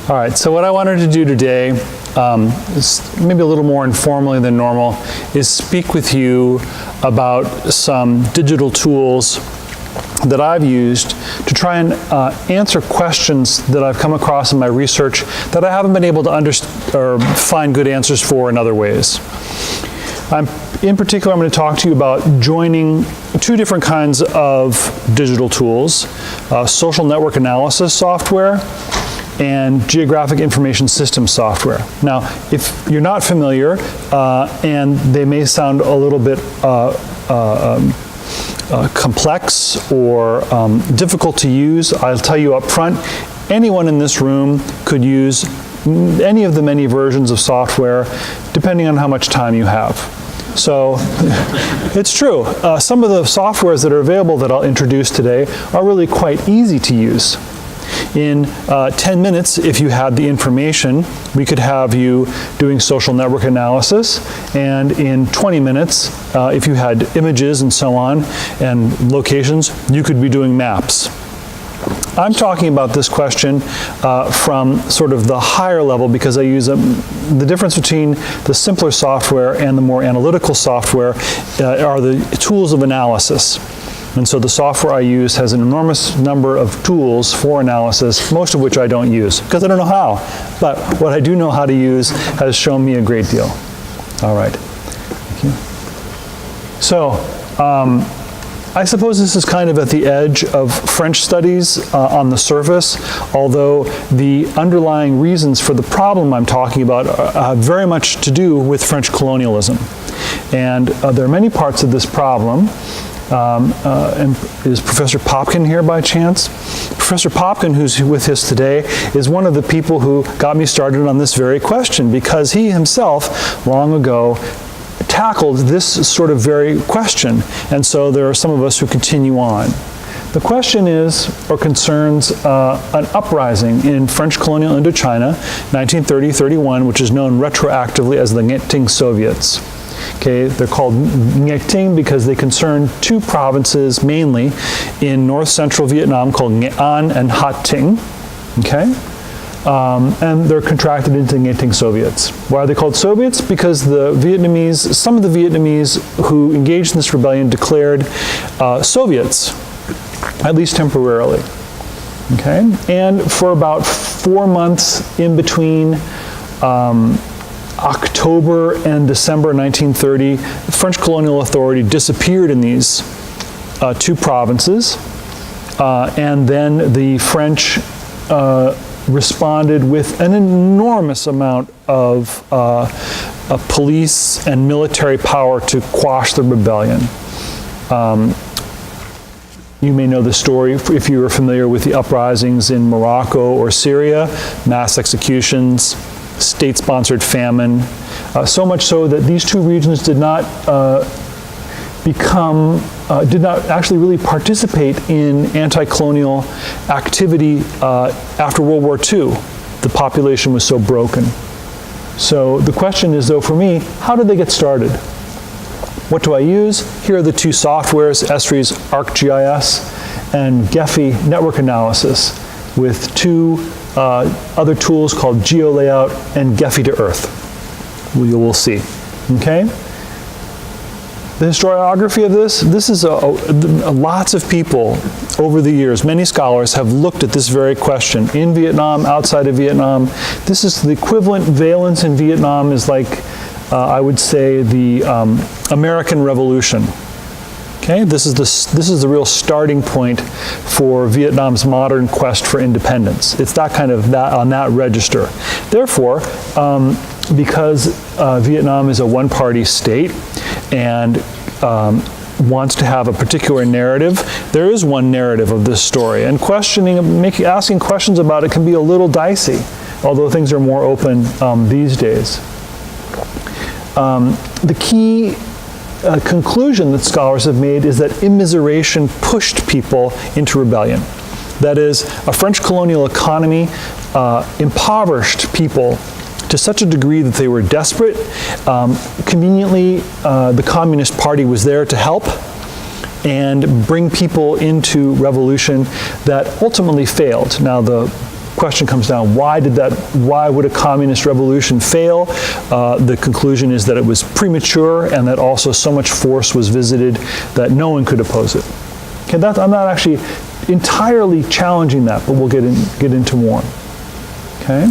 All right, so what I wanted to do today, is maybe a little more informally than normal, is speak with you about some digital tools that I've used to try and answer questions that I've come across in my research that I haven't been able to find good answers for in other ways. In particular, I'm going to talk to you about joining two different kinds of digital tools, social network analysis software and geographic information system software. Now, if you're not familiar, and they may sound a little bit complex or difficult to use, I'll tell you up front, anyone in this room could use any of the many versions of software, depending on how much time you have. So it's true. Some of the softwares that are available that I'll introduce today are really quite easy to use. In 10 minutes, if you had the information, we could have you doing social network analysis, and in 20 minutes, if you had images and so on, and locations, you could be doing maps. I'm talking about this question from sort of the higher level because I use the difference between the simpler software and the more analytical software are the tools of analysis. And so the software I use has an enormous number of tools for analysis, most of which I don't use because I don't know how. But what I do know how to use has shown me a great deal. All right. Thank you. So, I suppose this is kind of at the edge of French studies on the surface, although the underlying reasons for the problem I'm talking about have very much to do with French colonialism. And there are many parts of this problem. And is Professor Popkin here by chance? Professor Popkin, who's with us today, is one of the people who got me started on this very question because he himself, long ago, tackled this sort of very question. And so there are some of us who continue on. The question is, or concerns, an uprising in French colonial Indochina, 1930-31, which is known retroactively as the Nghe-Tinh Soviets. Okay, they're called Nghe-Tinh because they concern two provinces mainly in north-central Vietnam called Nghệ An and Hat Tinh. Okay, and they're contracted into Nghe-Tinh Soviets. Why are they called Soviets? Because the Vietnamese, some of the Vietnamese who engaged in this rebellion declared Soviets, at least temporarily. Okay, and for about 4 months in between October and December 1930, the French colonial authority disappeared in these two provinces, and then the French responded with an enormous amount of police and military power to quash the rebellion. You may know the story if you are familiar with the uprisings in Morocco or Syria, mass executions, state-sponsored famine, so much so that these two regions did not actually really participate in anti-colonial activity after World War II. The population was so broken. So the question is, though, for me, how did they get started? What do I use? Here are the two softwares, Esri's ArcGIS and Gephi Network Analysis, with two other tools called GeoLayout and Gephi to Earth. We'll see. Okay? The historiography of this is lots of people over the years, many scholars have looked at this very question in Vietnam, outside of Vietnam. This is the equivalent. Valence in Vietnam is like, I would say, the American Revolution. Okay, this is the real starting point for Vietnam's modern quest for independence. It's that kind of on that register. Therefore, because Vietnam is a one-party state and wants to have a particular narrative, there is one narrative of this story, and asking questions about it can be a little dicey, although things are more open these days. The key conclusion that scholars have made is that immiseration pushed people into rebellion. That is, a French colonial economy impoverished people to such a degree that they were desperate. Conveniently, the Communist Party was there to help and bring people into revolution that ultimately failed. Now, the question comes down, why would a communist revolution fail? The conclusion is that it was premature and that also so much force was visited that no one could oppose it. Okay, I'm not actually entirely challenging that, but we'll get into more. Okay?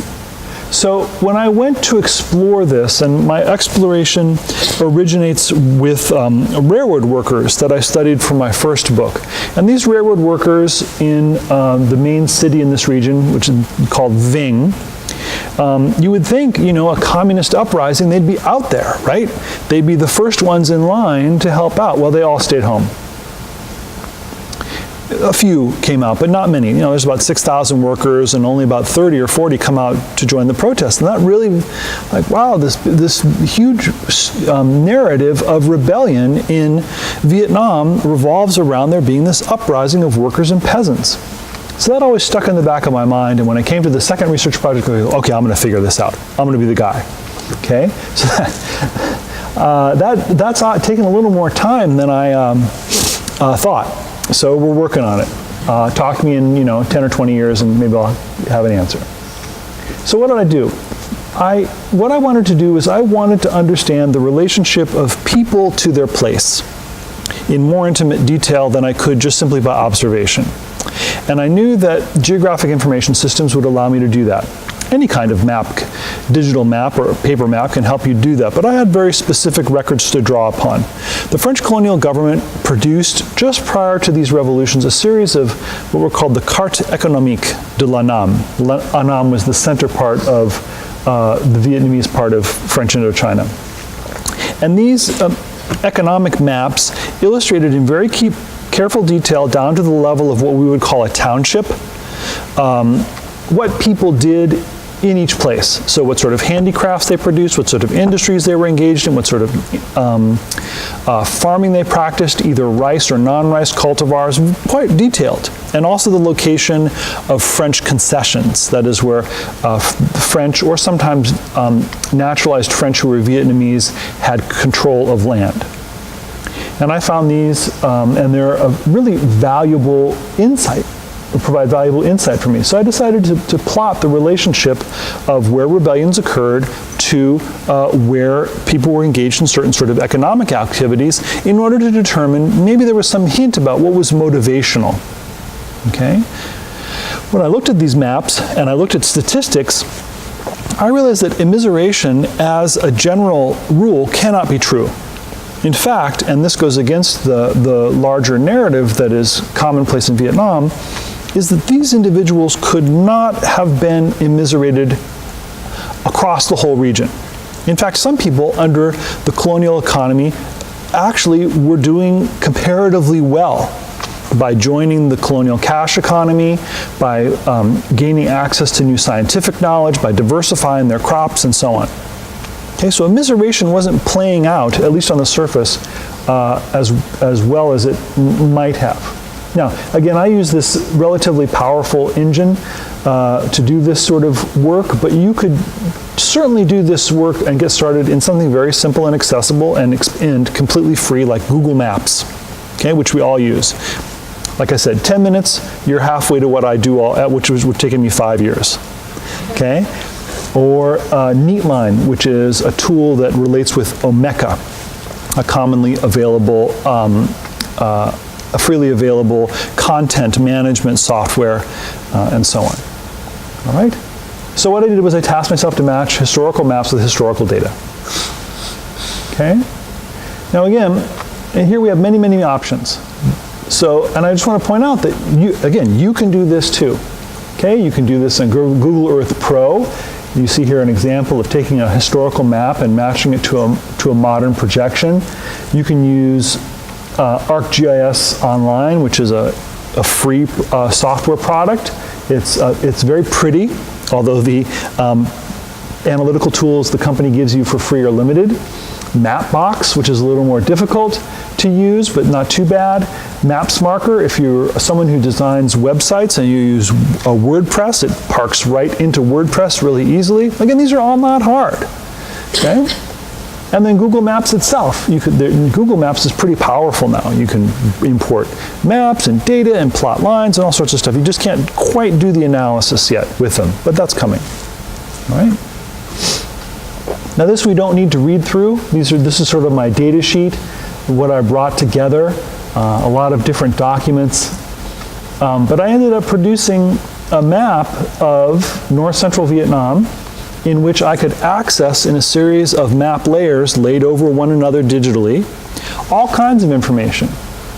So when I went to explore this, and my exploration originates with railroad workers that I studied for my first book. And these railroad workers in the main city in this region, which is called Ving, you would think, a communist uprising, they'd be out there, right? They'd be the first ones in line to help out. Well, they all stayed home. A few came out, but not many. There's about 6,000 workers, and only about 30 or 40 come out to join the protest. And that really, wow, this huge narrative of rebellion in Vietnam revolves around there being this uprising of workers and peasants. So that always stuck in the back of my mind. And when I came to the second research project, I go, okay, I'm going to figure this out. I'm going to be the guy. Okay, so that's taken a little more time than I thought. So we're working on it. Talk to me in 10 or 20 years and maybe I'll have an answer. So what did I do? What I wanted to do is I wanted to understand the relationship of people to their place in more intimate detail than I could just simply by observation. And I knew that geographic information systems would allow me to do that. Any kind of map, digital map or paper map can help you do that, but I had very specific records to draw upon. The French colonial government produced, just prior to these revolutions, a series of what were called the Carte économique de l'Annam. Annam was the center part of the Vietnamese part of French Indochina. And these economic maps illustrated in very careful detail down to the level of what we would call a township, what people did in each place. So what sort of handicrafts they produced, what sort of industries they were engaged in, what sort of farming they practiced, either rice or non-rice cultivars, quite detailed. And also the location of French concessions, that is where French or sometimes naturalized French who were Vietnamese had control of land. And I found these, and they're a really valuable insight. Provide valuable insight for me. So I decided to plot the relationship of where rebellions occurred to where people were engaged in certain sort of economic activities in order to determine maybe there was some hint about what was motivational. Okay? When I looked at these maps and I looked at statistics, I realized that immiseration as a general rule cannot be true. In fact, and this goes against the larger narrative that is commonplace in Vietnam, is that these individuals could not have been immiserated across the whole region. In fact, some people under the colonial economy actually were doing comparatively well by joining the colonial cash economy, by gaining access to new scientific knowledge, by diversifying their crops, and so on. Okay, so immiseration wasn't playing out, at least on the surface, as well as it might have. Now, again, I use this relatively powerful engine to do this sort of work, but you could certainly do this work and get started in something very simple and accessible and completely free, like Google Maps, okay, which we all use. Like I said, 10 minutes, you're halfway to what I do, which would take me 5 years, okay? Or Neatline, which is a tool that relates with Omeka, a commonly available, a freely available content management software, and so on. All right? So what I did was I tasked myself to match historical maps with historical data. Okay? Now again, and here we have many, many options. So, and I just want to point out that you can do this too. Okay? You can do this in Google Earth Pro. You see here an example of taking a historical map and matching it to a modern projection. You can use ArcGIS Online, which is a free software product. It's very pretty, although the analytical tools the company gives you for free are limited. Mapbox, which is a little more difficult to use, but not too bad. MapsMarker, if you're someone who designs websites and you use a WordPress, it parks right into WordPress really easily. Again, these are all not hard. Okay? And then Google Maps itself, Google Maps is pretty powerful now. You can import maps and data and plot lines and all sorts of stuff. You just can't quite do the analysis yet with them, but that's coming. All right? Now this we don't need to read through. This is sort of my data sheet, what I brought together, a lot of different documents. But I ended up producing a map of north-central Vietnam in which I could access in a series of map layers laid over one another digitally, all kinds of information.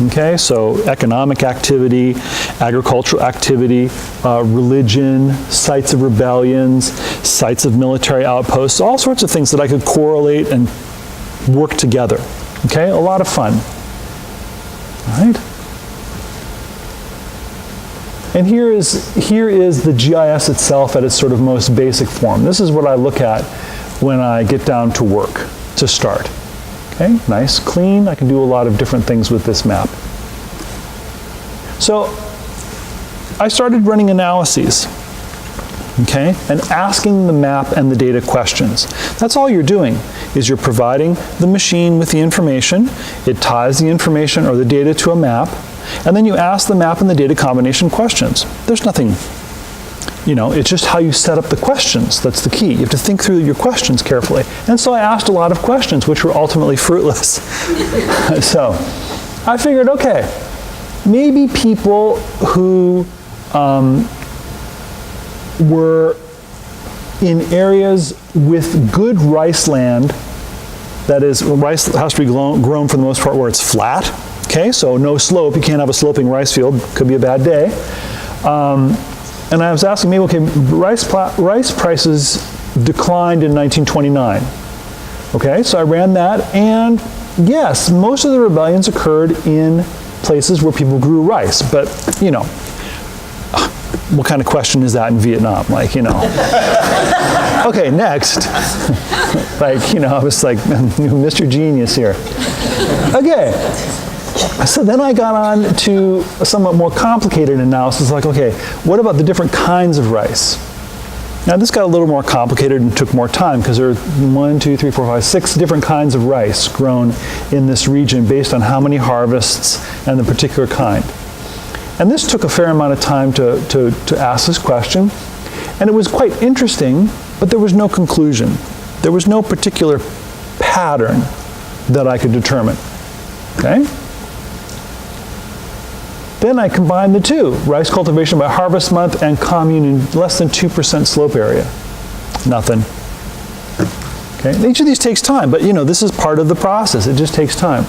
Okay, so economic activity, agricultural activity, religion, sites of rebellions, sites of military outposts, all sorts of things that I could correlate and work together. Okay, a lot of fun. All right. And here is the GIS itself at its sort of most basic form. This is what I look at when I get down to work to start. Okay, nice, clean. I can do a lot of different things with this map. So I started running analyses, okay, and asking the map and the data questions. That's all you're doing, is you're providing the machine with the information. It ties the information or the data to a map. And then you ask the map and the data combination questions. There's nothing, it's just how you set up the questions that's the key. You have to think through your questions carefully. And so I asked a lot of questions, which were ultimately fruitless. So I figured, okay, maybe people who were in areas with good rice land, that is, rice has to be grown for the most part where it's flat. Okay, so no slope, you can't have a sloping rice field, could be a bad day. And I was asking maybe, okay, rice prices declined in 1929. Okay, so I ran that, and yes, most of the rebellions occurred in places where people grew rice, but, what kind of question is that in Vietnam? Okay, next. I was like, Mr. Genius here. Okay. So then I got on to a somewhat more complicated analysis, like, okay, what about the different kinds of rice? Now this got a little more complicated and took more time because there are 6 different kinds of rice grown in this region based on how many harvests and the particular kind. And this took a fair amount of time to ask this question. And it was quite interesting, but there was no conclusion. There was no particular pattern that I could determine. Okay? Then I combined the two, rice cultivation by harvest month and commune in less than 2% slope area. Nothing. Okay? Each of these takes time, but this is part of the process. It just takes time.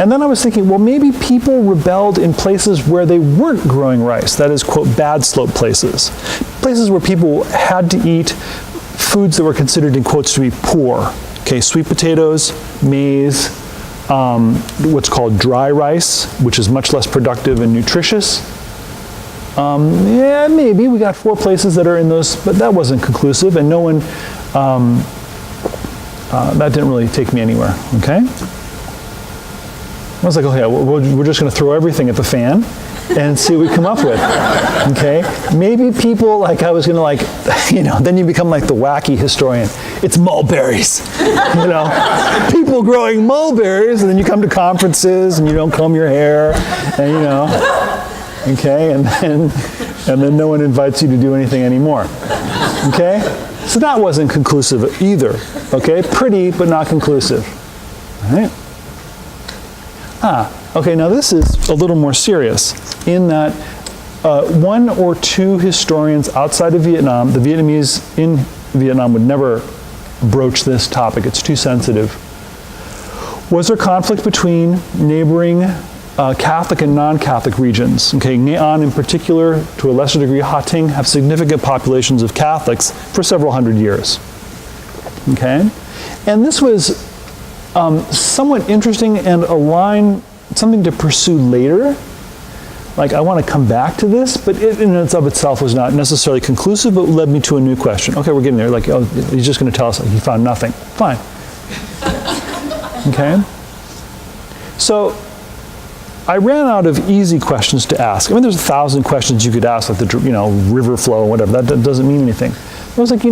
And then I was thinking, well, maybe people rebelled in places where they weren't growing rice, that is, quote, bad slope places. Places where people had to eat foods that were considered, in quotes, to be poor. Okay, sweet potatoes, maize, what's called dry rice, which is much less productive and nutritious. Yeah, maybe we got 4 places that are in those, but that wasn't conclusive, and no one, that didn't really take me anywhere, okay? I was like, okay, we're just going to throw everything at the fan and see what we come up with, okay? Maybe people, I was going to then you become like the wacky historian. It's mulberries, people growing mulberries, and then you come to conferences and you don't comb your hair, and okay, and then no one invites you to do anything anymore, okay? So that wasn't conclusive either, okay? Pretty, but not conclusive, all right? Okay, now this is a little more serious in that 1 or 2 historians outside of Vietnam, the Vietnamese in Vietnam would never broach this topic, it's too sensitive. Was there conflict between neighboring Catholic and non-Catholic regions? Okay, Nghe An in particular, to a lesser degree Ha Tinh, have significant populations of Catholics for several hundred years. Okay, and this was somewhat interesting and something to pursue later. I want to come back to this, but it in and of itself was not necessarily conclusive, but led me to a new question. Okay, we're getting there. Oh, he's just going to tell us he found nothing. Fine. Okay. So I ran out of easy questions to ask. I mean, there's 1,000 questions you could ask, like the river flow or whatever. That doesn't mean anything. I was like,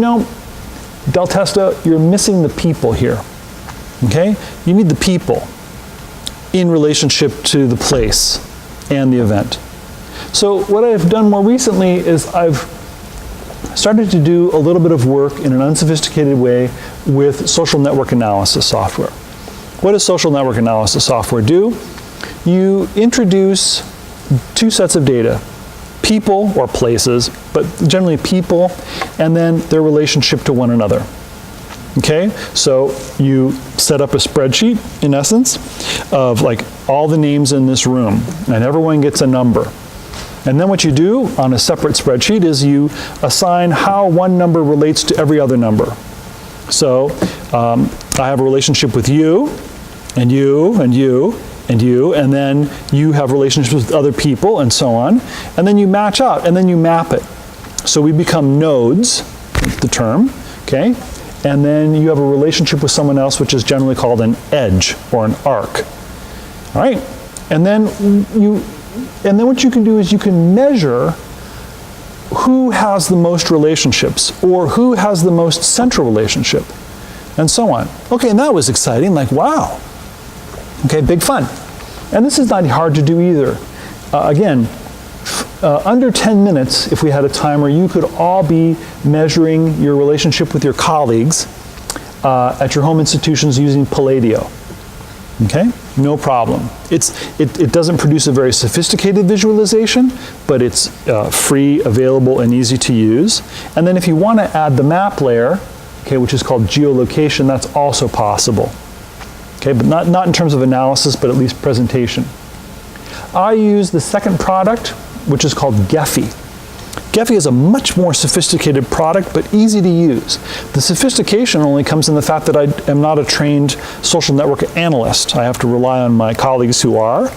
Del Testa, you're missing the people here. Okay? You need the people in relationship to the place and the event. So what I've done more recently is I've started to do a little bit of work in an unsophisticated way with social network analysis software. What does social network analysis software do? You introduce two sets of data, people or places, but generally people, and then their relationship to one another. Okay, so you set up a spreadsheet, in essence, of like all the names in this room, and everyone gets a number. And then what you do on a separate spreadsheet is you assign how one number relates to every other number. So I have a relationship with you, and you, and you, and you, and then you have relationships with other people, and so on. And then you match out, and then you map it. So we become nodes, the term, okay? And then you have a relationship with someone else, which is generally called an edge or an arc. All right? And then what you can do is you can measure who has the most relationships or who has the most central relationship, and so on. Okay, and that was exciting, like, wow. Okay, big fun. And this is not hard to do either. Again, under 10 minutes, if we had a timer, you could all be measuring your relationship with your colleagues at your home institutions using Palladio. Okay, no problem. It doesn't produce a very sophisticated visualization, but it's free, available, and easy to use. And then if you want to add the map layer, okay, which is called geolocation, that's also possible. Okay, but not in terms of analysis, but at least presentation. I use the second product, which is called Gephi. Gephi is a much more sophisticated product, but easy to use. The sophistication only comes in the fact that I am not a trained social network analyst. I have to rely on my colleagues who are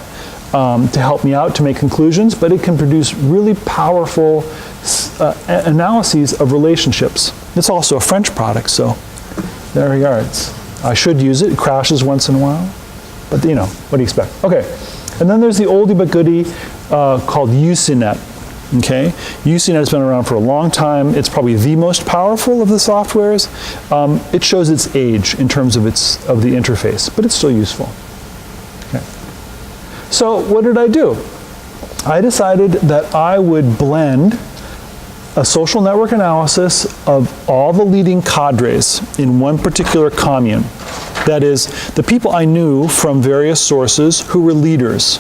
to help me out to make conclusions, but it can produce really powerful analyses of relationships. It's also a French product, so there you are. I should use it. It crashes once in a while, but you know, what do you expect? Okay, and then there's the oldie but goodie called UCNet. Okay, UCNet has been around for a long time. It's probably the most powerful of the softwares. It shows its age in terms of the interface, but it's still useful. Okay. So what did I do? I decided that I would blend a social network analysis of all the leading cadres in one particular commune. That is, the people I knew from various sources who were leaders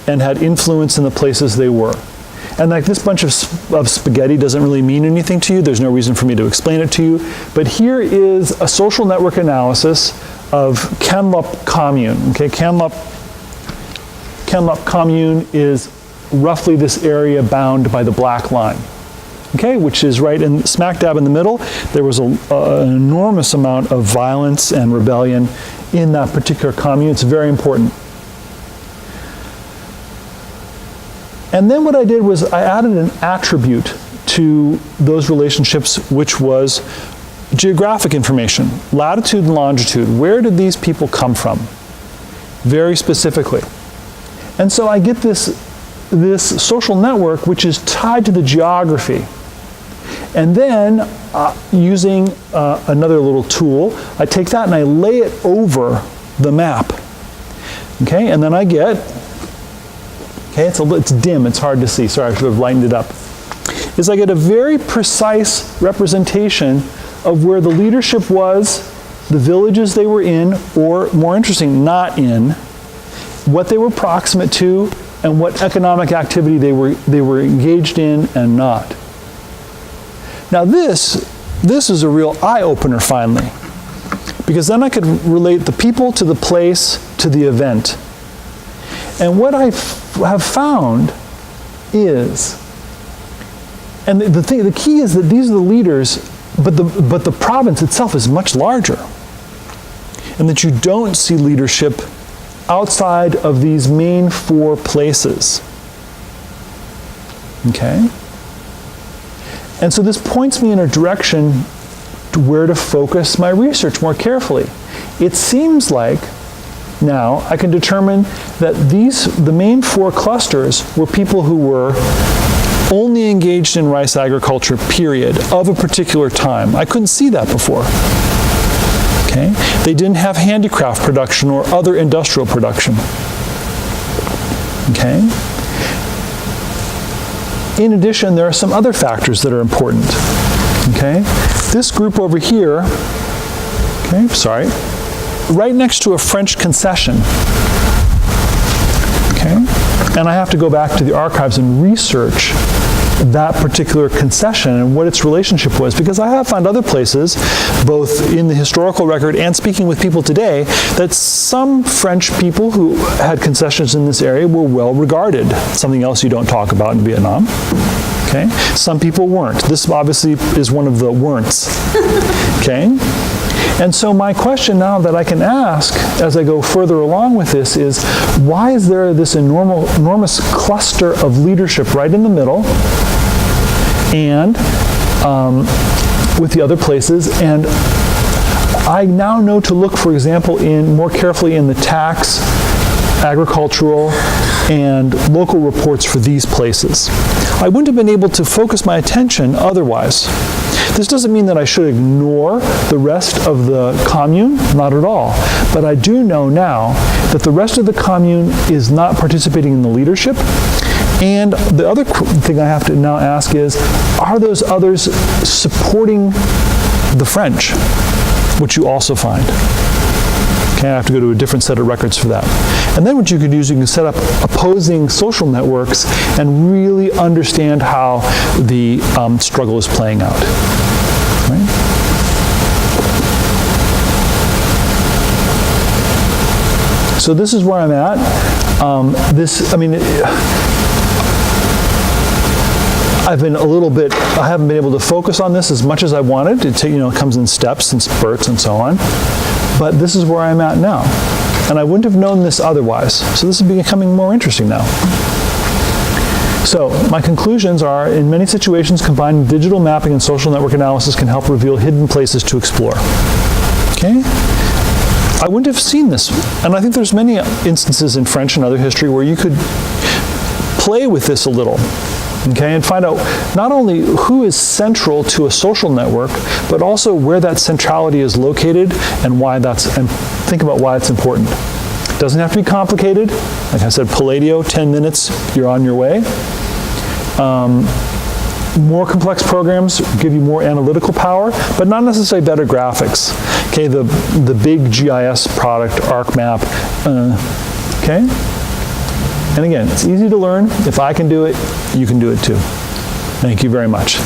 and had influence in the places they were. And like this bunch of spaghetti doesn't really mean anything to you. There's no reason for me to explain it to you. But here is a social network analysis of Kamloops Commune. Okay, Kamloops Commune is roughly this area bound by the black line. Okay, which is right in smack dab in the middle. There was an enormous amount of violence and rebellion in that particular commune. It's very important. And then what I did was I added an attribute to those relationships, which was geographic information, latitude and longitude. Where did these people come from? Very specifically. And so I get this social network which is tied to the geography. And then using another little tool, I take that and I lay it over the map. Okay, and then I get, okay, it's dim, it's hard to see. Sorry, I should have lightened it up. Is I get a very precise representation of where the leadership was, the villages they were in, or more interesting, not in, what they were proximate to, and what economic activity they were engaged in and not. Now this is a real eye-opener finally, because then I could relate the people to the place to the event. And what I have found is, and the key is that these are the leaders, but the province itself is much larger, and that you don't see leadership outside of these main four places. Okay? And so this points me in a direction to where to focus my research more carefully. It seems like now I can determine that the main four clusters were people who were only engaged in rice agriculture, period, of a particular time. I couldn't see that before. Okay? They didn't have handicraft production or other industrial production. Okay? In addition, there are some other factors that are important. Okay? This group over here, okay, sorry, right next to a French concession. Okay? And I have to go back to the archives and research that particular concession and what its relationship was, because I have found other places, both in the historical record and speaking with people today, that some French people who had concessions in this area were well regarded, something else you don't talk about in Vietnam. Okay? Some people weren't. This obviously is one of the weren'ts. Okay? And so my question now that I can ask as I go further along with this is, why is there this enormous cluster of leadership right in the middle and with the other places? And I now know to look, for example, more carefully in the tax, agricultural, and local reports for these places. I wouldn't have been able to focus my attention otherwise. This doesn't mean that I should ignore the rest of the commune, not at all. But I do know now that the rest of the commune is not participating in the leadership. And the other thing I have to now ask is, are those others supporting the French, which you also find? Okay, I have to go to a different set of records for that. And then what you could use, you can set up opposing social networks and really understand how the struggle is playing out. Right? So this is where I'm at. I haven't been able to focus on this as much as I wanted. It comes in steps and spurts and so on. But this is where I'm at now. And I wouldn't have known this otherwise. So this is becoming more interesting now. So my conclusions are, in many situations, combining digital mapping and social network analysis can help reveal hidden places to explore. Okay? I wouldn't have seen this. And I think there's many instances in French and other history where you could play with this a little. Okay, and find out not only who is central to a social network, but also where that centrality is located and think about why it's important. It doesn't have to be complicated. Like I said, Palladio, 10 minutes, you're on your way. More complex programs give you more analytical power, but not necessarily better graphics. Okay, the big GIS product, ArcMap, okay? And again, it's easy to learn. If I can do it, you can do it too. Thank you very much.